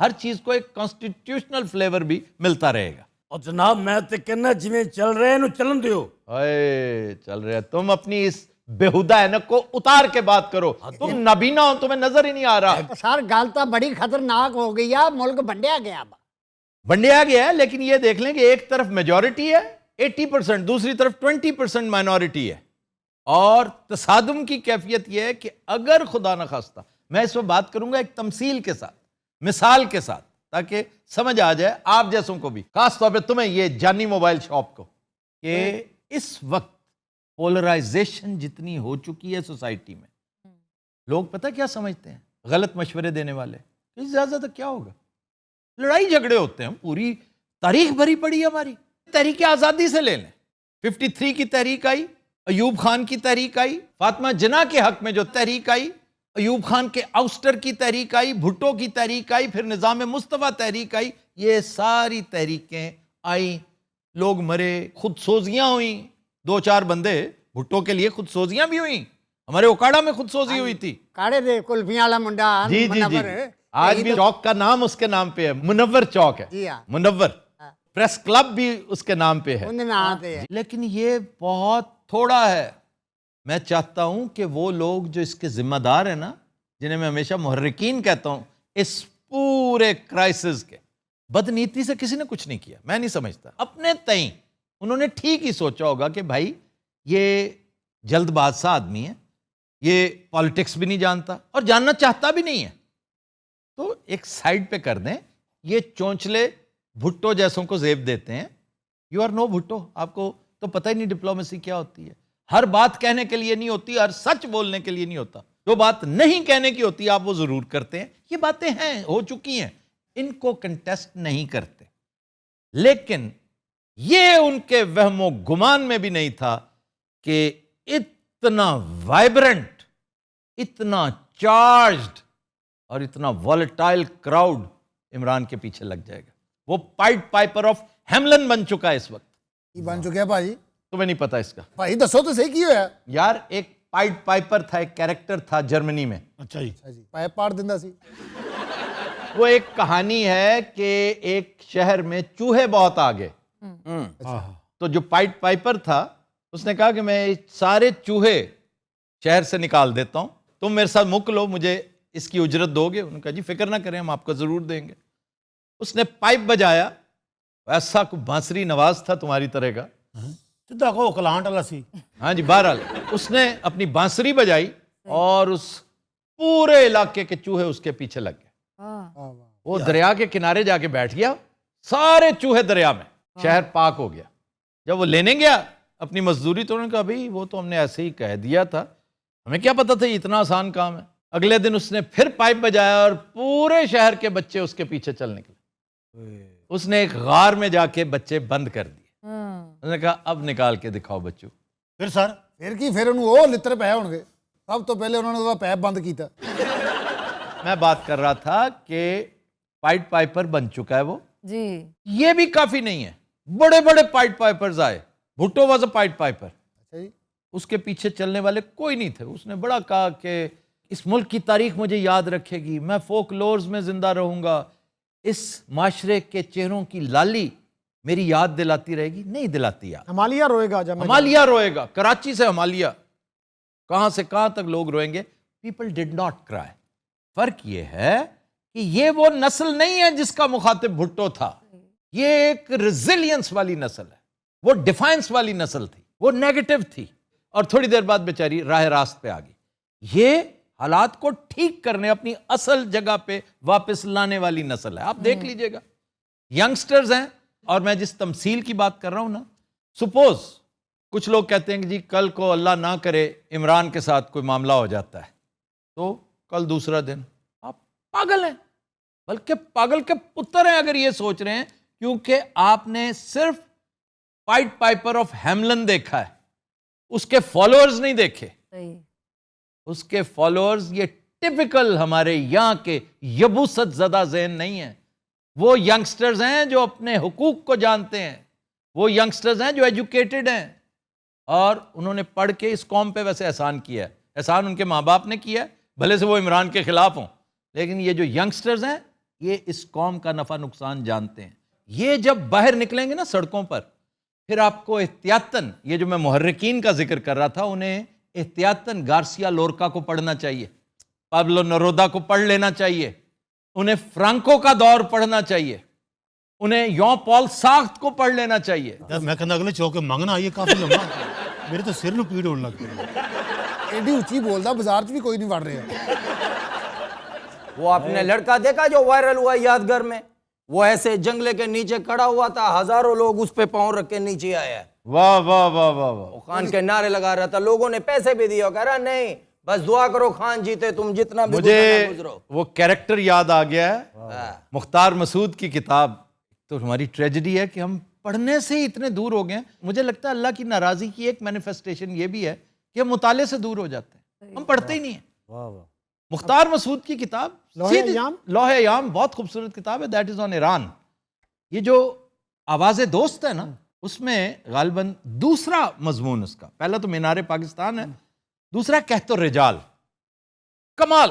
ہر چیز کو ایک کانسٹیٹیوشنل فلیور بھی ملتا رہے گا. اور جناب میں تو کہنا جویں چل رہے ہیں چلن دیو. اے چل رہے تم اپنی اس بےہودہ اینک کو اتار کے بات کرو. تم نابینا ہو, تمہیں نظر ہی نہیں آ رہا. سر گل تو بڑی خطرناک ہو گئی ہے, ملک بنڈیا گیا. بنڈیا گیا ہے, لیکن یہ دیکھ لیں کہ ایک طرف میجورٹی ہے 80%, دوسری طرف 20% مائنورٹی ہے. اور تصادم کی کیفیت یہ ہے کہ اگر خدا نخواستہ, میں اس میں بات کروں گا ایک تمثیل کے ساتھ, مثال کے ساتھ, تاکہ سمجھ آ جائے آپ جیسوں کو بھی, خاص طور پہ تمہیں یہ جانی موبائل شاپ کو, کہ اس وقت پولرائزیشن جتنی ہو چکی ہے سوسائٹی میں, لوگ پتہ کیا سمجھتے ہیں, غلط مشورے دینے والے, اس سے زیادہ کیا ہوگا, لڑائی جھگڑے ہوتے ہیں. پوری تاریخ بھری پڑی ہے ہماری. تحریک آزادی سے لے لیں, 53 کی تحریک آئی, ایوب خان کی تحریک آئی, فاطمہ جناح کے حق میں جو تحریک آئی, ایوب خان کے آؤسٹر کی تحریک آئی, بھٹو کی تحریک آئی, پھر نظام مصطفیٰ تحریک آئی. یہ ساری تحریکیں آئیں, لوگ مرے, خود سوزیاں ہوئیں. 2-4 بندے, بھٹو کے لیے خود سوزیاں بھی ہوئیں, ہمارے اوکاڑا میں خود سوزی ہوئی تھی. کاڑے دے کلفیاں والا منڈا جی جی جی, آج بھی چوک کا نام اس کے نام پہ ہے, منور چوک ہے, منور. پریس کلب بھی اس کے نام پہ ہے. لیکن یہ بہت تھوڑا ہے. میں چاہتا ہوں کہ وہ لوگ جو اس کے ذمہ دار ہیں نا, جنہیں میں ہمیشہ محرکین کہتا ہوں, اس پورے کرائسس کے, بدنیتی سے کسی نے کچھ نہیں کیا, میں نہیں سمجھتا. اپنے تئیں انہوں نے ٹھیک ہی سوچا ہوگا کہ بھائی یہ جلد بادشاہ آدمی ہے, یہ پالیٹکس بھی نہیں جانتا اور جاننا چاہتا بھی نہیں ہے, تو ایک سائیڈ پہ کر دیں. یہ چونچلے بھٹو جیسوں کو زیب دیتے ہیں. یو آر نو بھٹو, آپ کو تو پتہ ہی نہیں ڈپلومیسی کیا ہوتی ہے. ہر بات کہنے کے لیے نہیں ہوتی, ہر سچ بولنے کے لیے نہیں ہوتا. جو بات نہیں کہنے کی ہوتی آپ وہ ضرور کرتے ہیں. یہ باتیں ہیں, ہو چکی ہیں, ان کو کنٹیسٹ نہیں کرتے. لیکن یہ ان کے وہم و گمان میں بھی نہیں تھا کہ اتنا وائبرنٹ, اتنا چارجڈ اور اتنا وائلٹائل کراؤڈ عمران کے پیچھے لگ جائے گا. وہ پائٹ پائپر آف ہیملن بن چکا ہے اس وقت. یہ بن چکا ہے بھائی, تمہیں نہیں پتا اس کا؟ بھائی دسو تو صحیح کی ہوا ہے یار. ایک پائٹ پائپر تھا, ایک کیریکٹر تھا جرمنی میں. اچھا جی, پائپ پاڑ دیندا سی. وہ ایک کہانی ہے کہ ایک شہر میں چوہے بہت آ گئے, تو جو پائٹ پائپر تھا اس نے کہا کہ میں سارے چوہے شہر سے نکال دیتا ہوں, تم میرے ساتھ مک لو, مجھے اس کی اجرت دو گے؟ انہوں نے کہا جی فکر نہ کریں, ہم آپ کو ضرور دیں گے. اس نے پائپ بجایا, ایسا کوئی بانسری نواز تھا تمہاری طرح کا, سیدھا کو کلانٹ والا سی. ہاں جی. بہرحال اس نے اپنی بانسری بجائی اور اس پورے علاقے کے چوہے اس کے پیچھے لگ گئے. وہ دریا کے کنارے جا کے بیٹھ گیا, سارے چوہے دریا میں, شہر پاک ہو گیا. جب وہ لینے گیا اپنی مزدوری تو انہوں نے کہا بھائی وہ تو ہم نے ایسے ہی کہہ دیا تھا, ہمیں کیا پتا تھا یہ اتنا آسان کام ہے. اگلے دن اس نے پھر پائپ بجایا اور پورے شہر کے بچے اس کے پیچھے چل نکلے. اس نے ایک غار میں جا کے بچے بند کر دیے. اس نے کہا اب نکال کے دکھاؤ بچوں. پھر سر پھر کی, پھر انہوں وہ لتر پے ہون گے. سب تو پہلے انہوں نے وہ پیپ بند کیتا. میں بات کر رہا تھا کہ پائٹ پائپر بن چکا ہے وہ جی. یہ بھی کافی نہیں ہے, بڑے بڑے پائٹ پائپرز آئے. بھٹو واز اے پائٹ پائپر, اچھا جی, اس کے پیچھے چلنے والے کوئی نہیں تھے. اس نے بڑا کہا کہ اس ملک کی تاریخ مجھے یاد رکھے گی, میں فوک لورز میں زندہ رہوں گا, اس معاشرے کے چہروں کی لالی میری یاد دلاتی رہے گی. نہیں دلاتی یاد. ہمالیہ روئے گا, جب ہمالیہ روئے گا, کراچی سے ہمالیہ, کہاں سے کہاں تک لوگ روئیں گے. پیپل ڈڈ ناٹ کرائی. فرق یہ ہے کہ یہ وہ نسل نہیں ہے جس کا مخاطب بھٹو تھا. یہ ایک ریزیلینس والی نسل ہے, وہ ڈیفائنس والی نسل تھی, وہ نیگیٹو تھی, اور تھوڑی دیر بعد بیچاری راہ راست پہ آ گئی. یہ حالات کو ٹھیک کرنے, اپنی اصل جگہ پہ واپس لانے والی نسل ہے. آپ دیکھ لیجئے گا, ینگسٹرز ہیں. اور میں جس تمثیل کی بات کر رہا ہوں نا, سپوز کچھ لوگ کہتے ہیں کہ جی کل کو اللہ نہ کرے عمران کے ساتھ کوئی معاملہ ہو جاتا ہے, تو کل دوسرا دن. آپ پاگل ہیں, بلکہ پاگل کے پتر ہیں اگر یہ سوچ رہے ہیں, کیونکہ آپ نے صرف پائٹ پائپر آف ہیملن دیکھا ہے, اس کے فالوورز نہیں دیکھے. اس کے فالوورز یہ ٹپیکل ہمارے یہاں کے یبوست زدہ ذہن نہیں ہیں. وہ ینگسٹرز ہیں جو اپنے حقوق کو جانتے ہیں, وہ ینگسٹرز ہیں جو ایجوکیٹڈ ہیں, اور انہوں نے پڑھ کے اس قوم پہ ویسے احسان کیا ہے. احسان ان کے ماں باپ نے کیا ہے, بھلے سے وہ عمران کے خلاف ہوں, لیکن یہ جو ینگسٹرز ہیں یہ اس قوم کا نفع نقصان جانتے ہیں. یہ جب باہر نکلیں گے نا سڑکوں پر، پھر آپ کو احتیاطاً، یہ جو میں محرکین کا ذکر کر رہا تھا، انہیں احتیاطاً گارسیا لورکا کو پڑھنا چاہیے، پابلو نرودا کو پڑھ لینا چاہیے، انہیں فرانکو کا دور پڑھنا چاہیے، انہیں یوں پال ساخت کو پڑھ لینا چاہیے. یار میں کہنا اگلے چوکے منگنا آئیے کافی لمبا میرے تو سر نو پیڑ ہونے لگ پئی. ایڈی اچھی بولتا بازار چ بھی کوئی نہیں وڑ رہا. وہ آپ نے لڑکا دیکھا جو وائرل ہوا یادگار میں، وہ ایسے جنگلے کے نیچے کھڑا ہوا تھا، ہزاروں لوگ اس پہ پاؤں رکھ کے نیچے آیا ہے، واہ واہ واہ واہ واہ. وہ خان کے نعرے لگا رہا تھا، لوگوں نے پیسے بھی دیے، کہہ رہا نہیں بس دعا کرو خان جیتے، تم جتنا بھی مجھے گزرو. وہ کیریکٹر یاد آ گیا ہے، مختار مسعود کی کتاب. تو ہماری ٹریجڈی ہے کہ ہم پڑھنے سے ہی اتنے دور ہو گئے ہیں. مجھے لگتا ہے اللہ کی ناراضی کی ایک مینیفیسٹیشن یہ بھی ہے کہ ہم مطالعے سے دور ہو جاتے ہیں، ہم پڑھتے ہی نہیں ہیں. واہ واہ. مختار مسعود کی کتاب لوح ایام؟ لوح ایام بہت خوبصورت کتاب ہے، دیٹ از آن ایران. یہ جو آواز دوست ہے نا، اس میں غالباً دوسرا مضمون اس کا، پہلا تو مینار پاکستان ہے، دوسرا کہت الرجال. کمال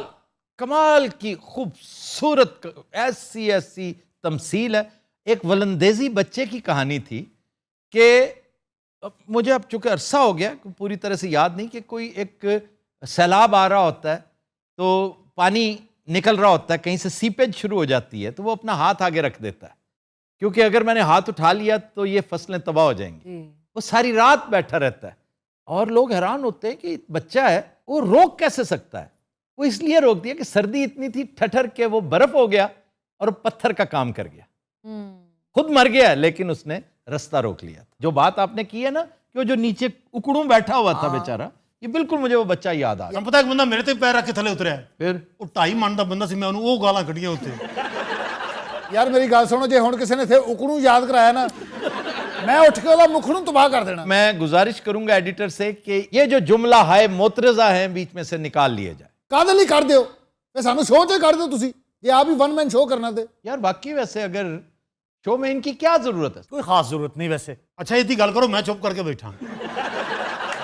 کمال کی خوبصورت ایسی تمثیل ہے. ایک ولندیزی بچے کی کہانی تھی کہ مجھے اب چونکہ عرصہ ہو گیا پوری طرح سے یاد نہیں، کہ کوئی ایک سیلاب آ رہا ہوتا ہے تو پانی نکل رہا ہوتا ہے، کہیں سے سیپیج شروع ہو جاتی ہے، تو وہ اپنا ہاتھ آگے رکھ دیتا ہے کیونکہ اگر میں نے ہاتھ اٹھا لیا تو یہ فصلیں تباہ ہو جائیں گی. وہ ساری رات بیٹھا رہتا ہے اور لوگ حیران ہوتے ہیں کہ بچہ ہے وہ روک کیسے سکتا ہے. وہ اس لیے روک دیا کہ سردی اتنی تھی ٹھٹر کے وہ برف ہو گیا اور پتھر کا کام کر گیا، خود مر گیا لیکن اس نے رستہ روک لیا. جو بات آپ نے کی ہے نا کہ وہ جو نیچے اکڑوں بیٹھا ہوا تھا بیچارہ، یہ بالکل مجھے وہ بچہ یاد آ گیا. پتا ایک بندہ میرے تے پیر رکھ کے تھلے اتریا، پھر وہ 2.5 من دا بندہ سی، میں انہوں وہ گالاں کھڑیاں ہوتے. یار میری گل سنو، جے ہن کسی نے تھے اکڑوں یاد کرایا نا، میں اٹھ کے وہ مکھ نوں تباہ کر دینا. میں گزارش کروں گا ایڈیٹر سے کہ یہ جو جملہ ہائے موترزہ ہیں بیچ میں سے نکال لیے جائے. کدے لیے کر دیو، تے سانو شو تے کر دیو تسی، جے آپ ہی ون مین شو کرنا تے. یار واقعی ویسے اگر شو میں ان کی کیا ضرورت ہے؟ کوئی خاص ضرورت نہیں ویسے. اچھا یہ گل کرو، میں چپ کر کے بیٹھا.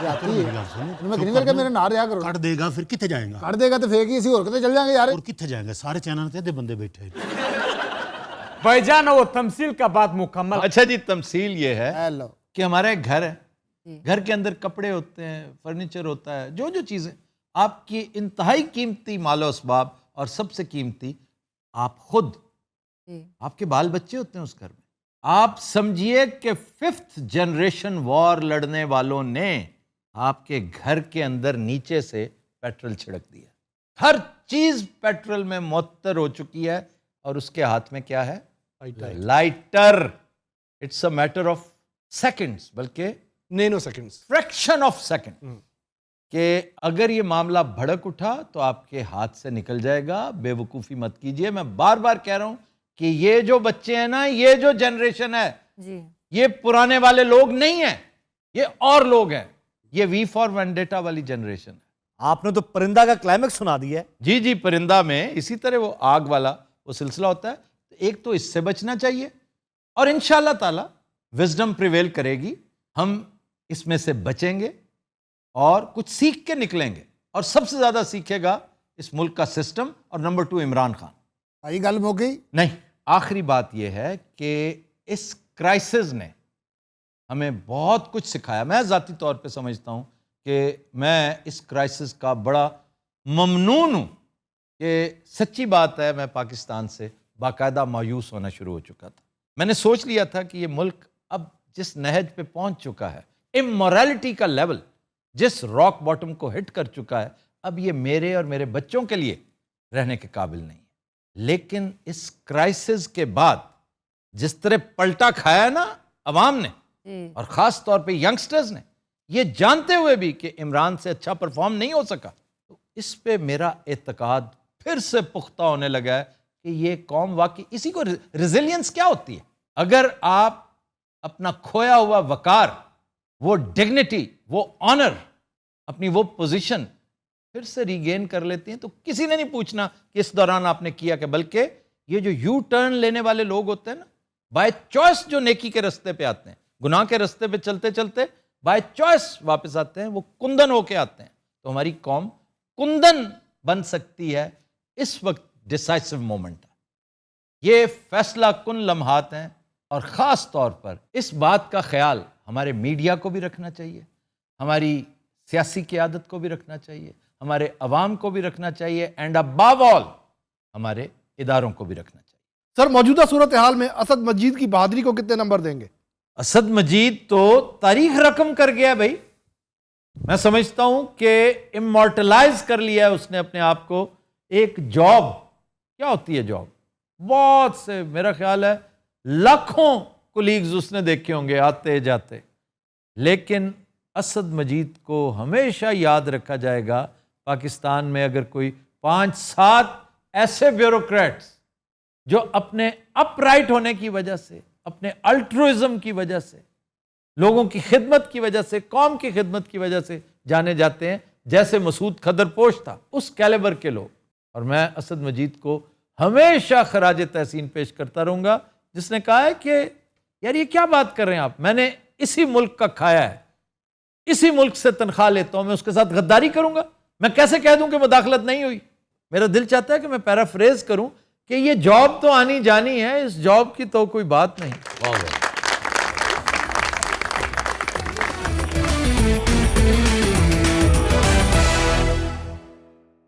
میں گنی کر کے میرے نال رہا کرو. کٹ دے گا پھر کتنے جائیں گا؟ کر دے گا تے پھر کی اسی اور کتے چل جائیں گے یار. اور کتنے جائیں گے؟ سارے چینل تے بندے بیٹھے. بھائی جان وہ تمثیل کا بات مکمل. اچھا جی، تمثیل یہ ہے ہیلو. کہ ہمارا ایک گھر ہے، گھر کے اندر کپڑے ہوتے ہیں، فرنیچر ہوتا ہے، جو چیزیں آپ کی انتہائی قیمتی مال و اسباب، اور سب سے قیمتی آپ خود، آپ کے بال بچے ہوتے ہیں اس گھر میں. آپ سمجھیے کہ 5th جنریشن وار لڑنے والوں نے آپ کے گھر کے اندر نیچے سے پیٹرول چھڑک دیا. ہر چیز پیٹرول میں معطر ہو چکی ہے اور اس کے ہاتھ میں کیا ہے؟ Lighter. It's a matter of seconds, بلکہ nano seconds, fraction of second, کہ اگر یہ معاملہ بھڑک اٹھا تو آپ کے ہاتھ سے نکل جائے گا. بے وقوفی مت کیجئے. میں بار بار کہہ رہا ہوں کہ یہ جو بچے ہیں نا، یہ جو جنریشن ہے، یہ پرانے والے لوگ نہیں ہیں، یہ اور لوگ ہیں. یہ وی فار وینڈیٹا والی جنریشن ہے. آپ نے تو پرندہ کا کلائمیکس سنا دیا ہے. جی جی، پرندہ میں اسی طرح وہ آگ والا وہ سلسلہ ہوتا ہے. ایک تو اس سے بچنا چاہیے، اور انشاءاللہ تعالی وزڈم پریویل کرے گی، ہم اس میں سے بچیں گے اور کچھ سیکھ کے نکلیں گے. اور سب سے زیادہ سیکھے گا اس ملک کا سسٹم، اور نمبر 2 عمران خان. بھائی گل مک گئی. نہیں، آخری بات یہ ہے کہ اس کرائسس نے ہمیں بہت کچھ سکھایا. میں ذاتی طور پہ سمجھتا ہوں کہ میں اس کرائسس کا بڑا ممنون ہوں. کہ سچی بات ہے، میں پاکستان سے باقاعدہ مایوس ہونا شروع ہو چکا تھا. میں نے سوچ لیا تھا کہ یہ ملک اب جس نہج پہ پہنچ چکا ہے، امورالٹی کا لیول جس راک باٹم کو ہٹ کر چکا ہے، اب یہ میرے اور میرے بچوں کے لیے رہنے کے قابل نہیں ہے. لیکن اس کرائسس کے بعد جس طرح پلٹا کھایا نا عوام نے، اور خاص طور پہ ینگسٹرز نے، یہ جانتے ہوئے بھی کہ عمران سے اچھا پرفارم نہیں ہو سکا، تو اس پہ میرا اعتقاد پھر سے پختہ ہونے لگا ہے کہ یہ قوم واقعی، اسی کو ریزیلینس کیا ہوتی ہے. اگر آپ اپنا کھویا ہوا وقار، وہ ڈگنیٹی، وہ آنر، اپنی وہ پوزیشن پھر سے ریگین کر لیتے ہیں، تو کسی نے نہیں پوچھنا کہ اس دوران آپ نے کیا کہ، بلکہ یہ جو یو ٹرن لینے والے لوگ ہوتے ہیں نا، بائی چوائس جو نیکی کے رستے پہ آتے ہیں، گناہ کے رستے پہ چلتے چلتے بائی چوائس واپس آتے ہیں، وہ کندن ہو کے آتے ہیں. تو ہماری قوم کندن بن سکتی ہے. اس وقت ڈیسائسو مومنٹ ہے. یہ فیصلہ کن لمحات ہیں، اور خاص طور پر اس بات کا خیال ہمارے میڈیا کو بھی رکھنا چاہیے، ہماری سیاسی قیادت کو بھی رکھنا چاہیے، ہمارے عوام کو بھی رکھنا چاہیے، اینڈ ابو آل ہمارے اداروں کو بھی رکھنا چاہیے۔ سر موجودہ صورتحال میں اسد مجید کی بہادری کو کتنے نمبر دیں گے؟ اسد مجید تو تاریخ رقم کر گیا بھائی، میں سمجھتا ہوں کہ امورٹلائز کر لیا ہے اس نے اپنے آپ کو۔ ایک جاب کیا ہوتی ہے؟ جاب بہت سے، میرا خیال ہے لاکھوں کولیگز اس نے دیکھے ہوں گے آتے جاتے، لیکن اسد مجید کو ہمیشہ یاد رکھا جائے گا۔ پاکستان میں اگر کوئی 5-7 ایسے بیوروکریٹس جو اپنے اپ رائٹ ہونے کی وجہ سے، اپنے الٹروازم کی وجہ سے، لوگوں کی خدمت کی وجہ سے، قوم کی خدمت کی وجہ سے جانے جاتے ہیں، جیسے مسعود کھدر پوش تھا، اس کیلیبر کے لوگ، اور میں اسد مجید کو ہمیشہ خراج تحسین پیش کرتا رہوں گا، جس نے کہا ہے کہ یار یہ کیا بات کر رہے ہیں آپ، میں نے اسی ملک کا کھایا ہے، اسی ملک سے تنخواہ لیتا ہوں، میں اس کے ساتھ غداری کروں گا؟ میں کیسے کہہ دوں کہ مداخلت نہیں ہوئی؟ میرا دل چاہتا ہے کہ میں پیرافریز کروں کہ یہ جاب تو آنی جانی ہے، اس جاب کی تو کوئی بات نہیں۔